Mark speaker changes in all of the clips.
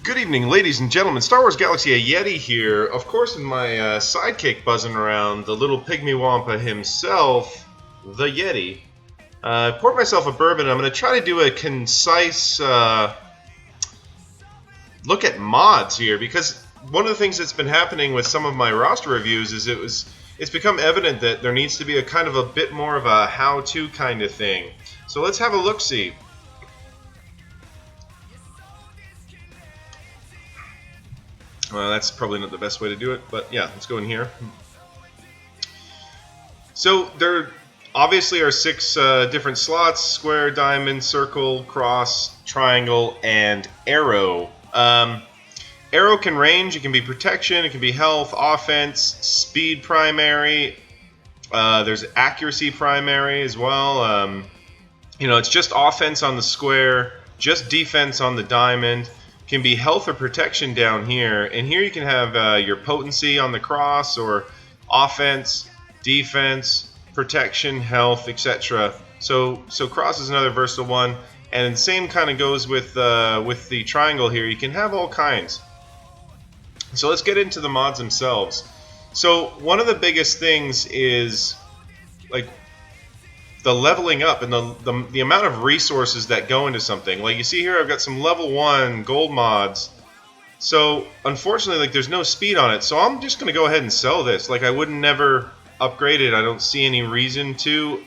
Speaker 1: Good evening, ladies and gentlemen. Star Wars Galaxy Yeti here. Of course, with my sidekick buzzing around, the little pygmy wampa himself, the Yeti. Poured myself a bourbon. I'm going to try to do a concise look at mods here, because one of the things that's been happening with some of my roster reviews is it's become evident that there needs to be a kind of a bit more of a how-to kind of thing. So let's have a look-see. Well, that's probably not the best way to do it, but yeah, let's go in here. So there obviously are 6 different slots: square, diamond, circle, cross, triangle, and arrow. Arrow can range, it can be protection, it can be health, offense, speed primary, there's accuracy primary as well. It's just offense on the square, just defense on the diamond. Can be health or protection down here, and here you can have your potency on the cross, or offense, defense, protection, health, etc. So cross is another versatile one, and the same kind of goes with the triangle here. You can have all kinds. So let's get into the mods themselves. So one of the biggest things is like the leveling up and the amount of resources that go into something. Like you see here, I've got some level 1 gold mods. So unfortunately, there's no speed on it. So I'm just going to go ahead and sell this. Like I would never upgrade it. I don't see any reason to.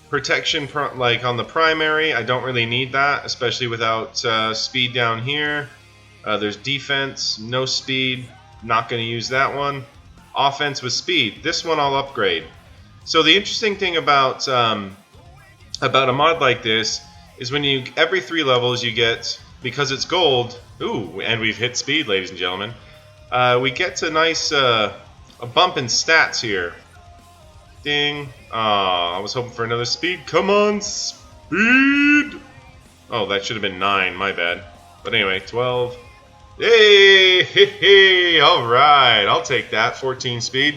Speaker 1: Protection, like on the primary, I don't really need that, especially without speed down here. There's defense, no speed. Not going to use that one. Offense with speed. This one I'll upgrade. So the interesting thing about a mod like this is when every 3 levels you get, because it's gold, ooh, and we've hit speed, ladies and gentlemen, we get a nice a bump in stats here. Ding. I was hoping for another speed. Come on, speed! Oh, that should have been 9, my bad. But anyway, 12. Hey, alright, I'll take that, 14 speed.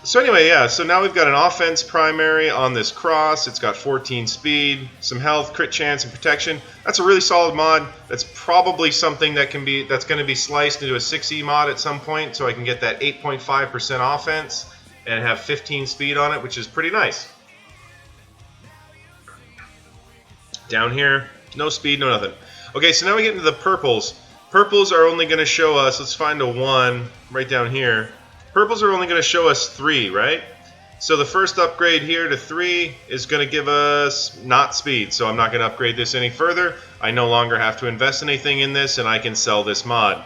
Speaker 1: So anyway, yeah, so now we've got an offense primary on this cross. It's got 14 speed, some health, crit chance, and protection. That's a really solid mod. That's probably something that's going to be sliced into a 6E mod at some point, so I can get that 8.5% offense and have 15 speed on it, which is pretty nice. Down here, no speed, no nothing. Okay, so now we get into the purples. Purples are only going to show us, let's find a 1 right down here. Purples are only going to show us 3, right? So the first upgrade here to 3 is going to give us not speed, so I'm not going to upgrade this any further. I no longer have to invest anything in this, and I can sell this mod.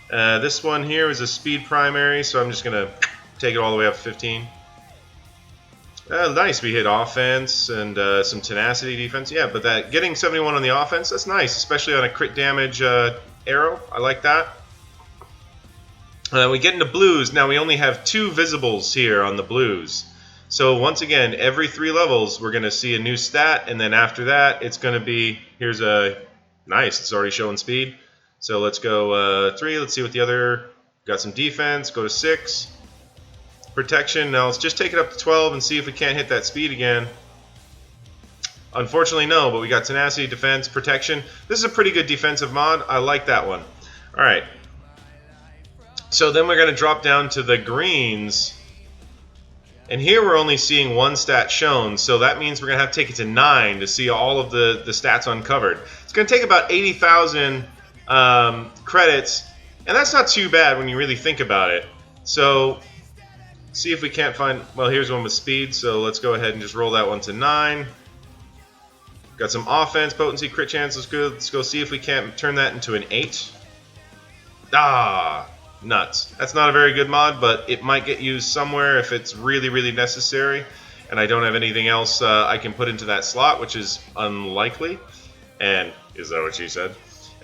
Speaker 1: This one here is a speed primary, so I'm just going to take it all the way up to 15. Nice, we hit offense and some tenacity defense. Yeah, but that getting 71 on the offense, that's nice, especially on a crit damage arrow. I like that. We get into blues. Now we only have 2 visibles here on the blues. So once again, every 3 levels we're going to see a new stat, and then after that it's going to be, here's a, nice, it's already showing speed. So let's go 3, let's see what the other, got some defense, go to 6. Protection, now let's just take it up to 12 and see if we can't hit that speed again. Unfortunately no, but we got tenacity, defense, protection. This is a pretty good defensive mod. I like that one. Alright. So then we're going to drop down to the greens, and here we're only seeing 1 stat shown, so that means we're going to have to take it to 9 to see all of the stats uncovered. It's going to take about 80,000 credits, and that's not too bad when you really think about it. So see if we can't find, well, here's one with speed, so let's go ahead and just roll that one to 9. Got some offense, potency, crit chance, let's go see if we can't turn that into an 8. Nuts. That's not a very good mod, but it might get used somewhere if it's really, really necessary, and I don't have anything else I can put into that slot, which is unlikely. And is that what she said?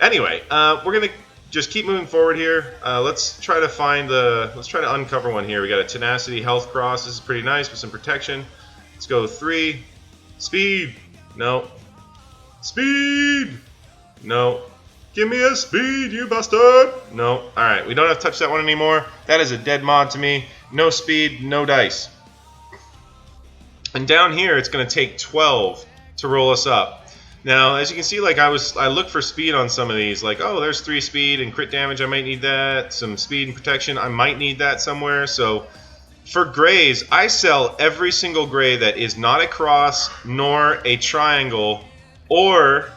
Speaker 1: Anyway, we're gonna just keep moving forward here. Let's try to uncover one here. We got a tenacity health cross. This is pretty nice with some protection. Let's go 3. Speed. No. Speed. No. Give me a speed, you bastard! No. Alright, we don't have to touch that one anymore. That is a dead mod to me. No speed, no dice. And down here, it's going to take 12 to roll us up. Now, as you can see, like I look for speed on some of these, like, oh, there's 3 speed and crit damage, I might need that. Some speed and protection, I might need that somewhere. So for grays, I sell every single gray that is not a cross, nor a triangle, or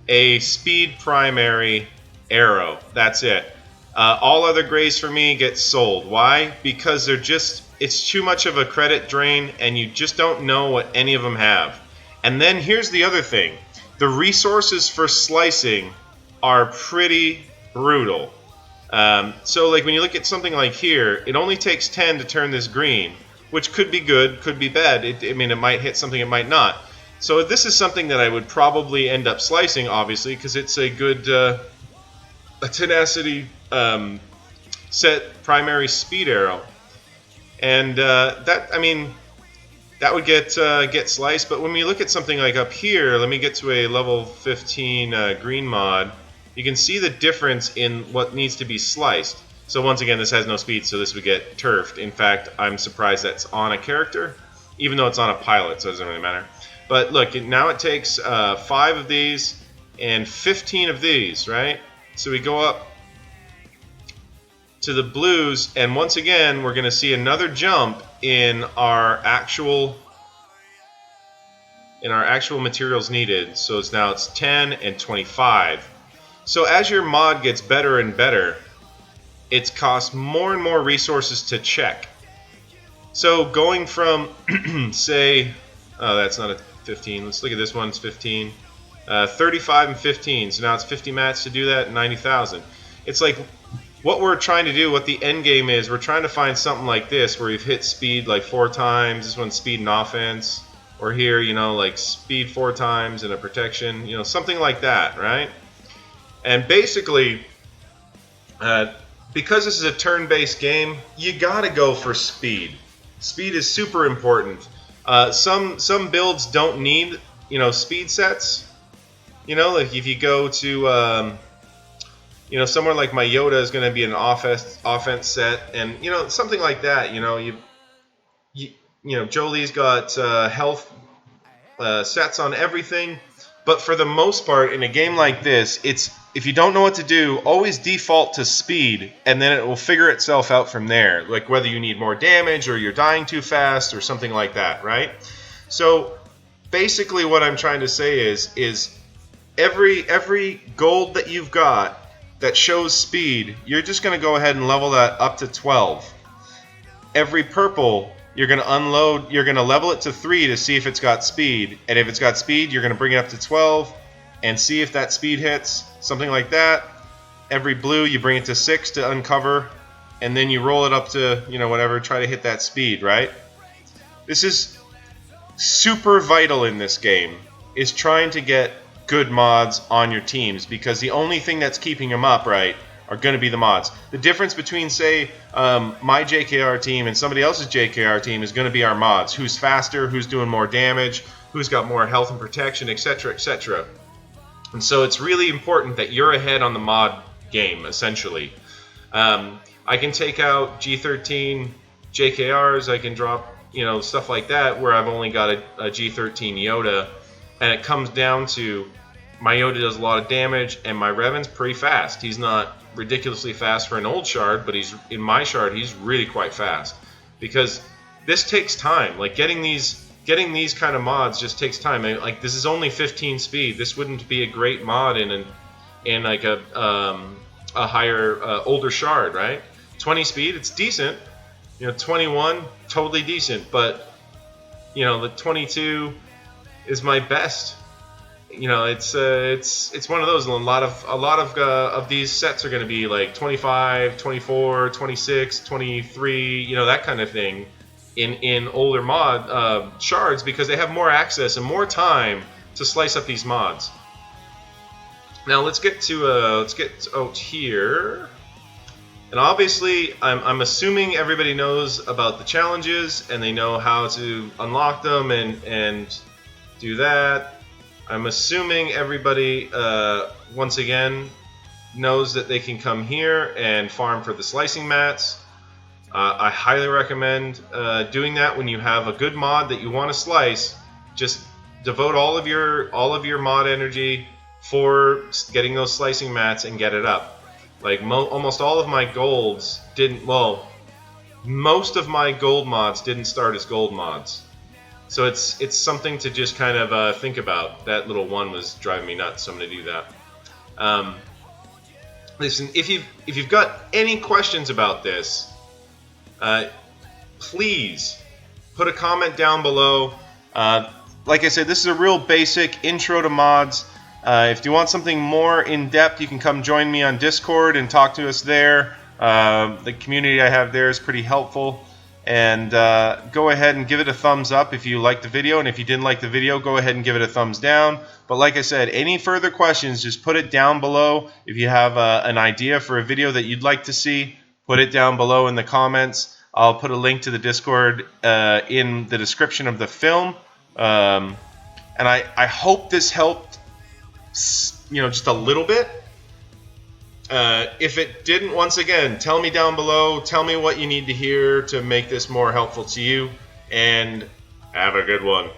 Speaker 1: a speed primary arrow. That's it. All other grays for me get sold. Why? Because it's too much of a credit drain, and you just don't know what any of them have. And then here's the other thing. The resources for slicing are pretty brutal. So like when you look at something like here, it only takes 10 to turn this green, which could be good, could be bad. I mean, it might hit something, it might not. So this is something that I would probably end up slicing, obviously, because it's a good a tenacity set primary speed arrow. And that would get sliced. But when we look at something like up here, let me get to a level 15 green mod. You can see the difference in what needs to be sliced. So once again, this has no speed, so this would get turfed. In fact, I'm surprised that's on a character, even though it's on a pilot, so it doesn't really matter. But look, now it takes 5 of these and 15 of these, right? So we go up to the blues, and once again, we're going to see another jump in our actual materials needed. So it's 10 and 25. So as your mod gets better and better, it's cost more and more resources to check. So going from, say, oh, that's not a 15. Let's look at this one. It's 15. 35 and 15. So now it's 50 mats to do that, 90,000. It's like what we're trying to do, what the end game is, we're trying to find something like this where you've hit speed like 4 times. This one's speed and offense. Or here, you know, like speed 4 times and a protection. You know, something like that, right? And basically, because this is a turn-based game, you gotta go for speed. Speed is super important. Some builds don't need, you know, speed sets. You know, like if you go to, you know, somewhere like my Yoda is going to be an offense set, and you know, something like that. You know, you know, Jolie's got health sets on everything, but for the most part, in a game like this, if you don't know what to do, always default to speed, and then it will figure itself out from there. Like whether you need more damage or you're dying too fast or something like that, right? So basically, what I'm trying to say is every gold that you've got that shows speed, you're just going to go ahead and level that up to 12. Every purple, you're going to unload, you're going to level it to 3 to see if it's got speed, and if it's got speed, you're going to bring it up to 12 and see if that speed hits, something like that. Every blue, you bring it to 6 to uncover, and then you roll it up to, you know, whatever, try to hit that speed, right? This is super vital in this game, is trying to get good mods on your teams, because the only thing that's keeping them up, right, are going to be the mods. The difference between, say, my JKR team and somebody else's JKR team is going to be our mods. Who's faster, who's doing more damage, who's got more health and protection, etc., etc. And so it's really important that you're ahead on the mod game, essentially. I can take out G13 JKRs, I can drop, you know, stuff like that, where I've only got a G13 Yoda, and it comes down to my Yoda does a lot of damage, and my Revan's pretty fast. He's not ridiculously fast for an old shard, but he's in my shard, he's really quite fast. Because this takes time. Like getting these kind of mods just takes time. And like this is only 15 speed. This wouldn't be a great mod in like a higher older shard, right? 20 speed, it's decent. You know, 21, totally decent. But you know, the 22 is my best. You know, it's one of those. A lot of these sets are going to be like 25, 24, 26, 23, you know, that kind of thing in older mod shards, because they have more access and more time to slice up these mods. Now let's get out here. And obviously, I'm assuming everybody knows about the challenges and they know how to unlock them and do that. I'm assuming everybody, once again, knows that they can come here and farm for the slicing mats. I highly recommend doing that when you have a good mod that you want to slice. Just devote all of your mod energy for getting those slicing mats and get it up. Like almost all of my golds didn't. Well, most of my gold mods didn't start as gold mods. So it's something to just kind of think about. That little one was driving me nuts, so I'm going to do that. Listen, if you've got any questions about this, please put a comment down below. Like I said, this is a real basic intro to mods. If you want something more in depth, you can come join me on Discord and talk to us there. The community I have there is pretty helpful. And go ahead and give it a thumbs up if you liked the video. And if you didn't like the video, go ahead and give it a thumbs down. But like I said, any further questions, just put it down below. If you have an idea for a video that you'd like to see, put it down below in the comments. I'll put a link to the Discord in the description of the film. And I hope this helped, just a little bit. If it didn't, once again, tell me down below. Tell me what you need to hear to make this more helpful to you. And have a good one.